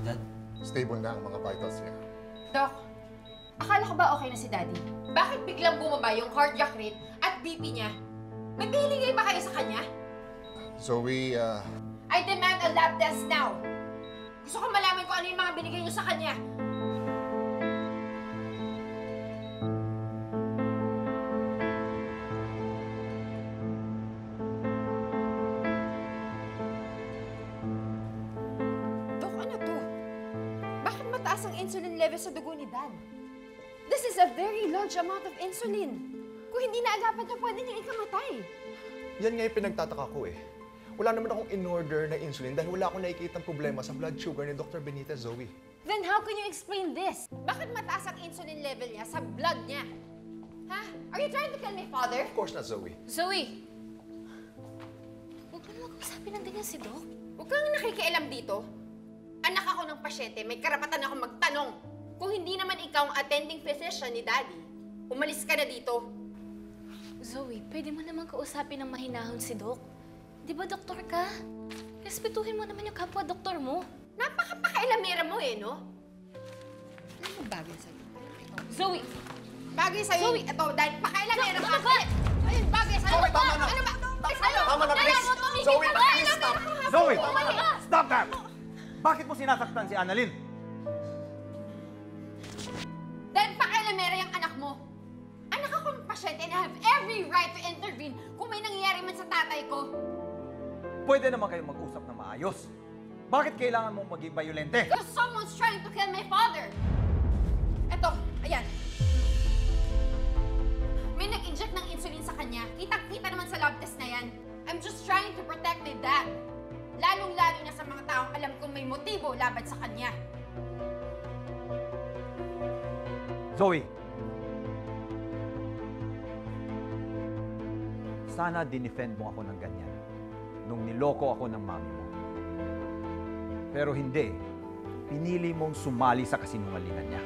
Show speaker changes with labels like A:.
A: Dad?
B: Stable na ang mga vitals niya.
C: Doc, akala ko ba okay na si Daddy? Bakit biglang bumaba yung cardiac rate at BP niya? May binigay ba kayo sa kanya?
B: Zoe,
C: I demand a lab test now! Gusto ko malaman kung ano yung mga binigay niyo sa kanya. Dok, ano to? Bakit mataas ang insulin level sa dugo ni Dad? This is a very large amount of insulin. Kung hindi naagapan niya, pwede niya ikamatay.
D: Yan nga yung pinagtataka ko eh. Wala naman akong in-order na insulin dahil wala akong nakikitang problema sa blood sugar ni Dr. Benitez, Zoe.
C: Then how can you explain this? Bakit mataas ang insulin level niya sa blood niya? Ha? Are you trying to kill my father?
D: Of course not, Zoe.
C: Zoe!
E: Huwag mo naman kausapin ng ganyan si Doc.
C: Huwag kang nakikialam dito. Anak ako ng pasyente, may karapatan ako magtanong. Kung hindi naman ikaw ang attending physician ni Daddy, umalis ka na dito.
E: Zoe, pwede mo naman kausapin ng mahinahon si Doc. Di ba doktor ka? Respetuhin mo naman yung kapwa-doktor mo.
C: Napakapakailamera mo eh, no? Ano yung bagay sa'yo? Zoe! Bagay sa'yo.
E: Zoe!
C: Ito, dahil pakailamera
E: Doc,
C: ka.
E: ano ba?
C: Ayun, bagay sa'yo.
D: Zoe, tama na!
C: Ano ba? Sa'yo?
D: Tama na, please!
C: Dala mo, tumigil
D: Zoe,
C: ka ba?
D: please stop!
A: Zoe!
E: Tumigil ka!
A: Stop that! Bakit mo sinasaktan si Annalyn?
C: Dahil pakailamera yung anak mo. Anak ako ng pasyente and I have every right to intervene kung may nangyayari man sa tatay ko.
A: Pwede naman kayong mag-usap na maayos. Bakit kailangan mong maging bayolente?
C: Because someone's trying to kill my father. Eto, ayan. May nag-inject ng insulin sa kanya. Kitang-kita naman sa lab test na yan. I'm just trying to protect my dad. Lalong-lalo na sa mga taong alam kong may motibo laban sa kanya.
A: Zoe! Sana dinefend mo ako ng ganyan nung niloko ako ng mami mo. Pero hindi. Pinili mong sumali sa kasinungalingan niya.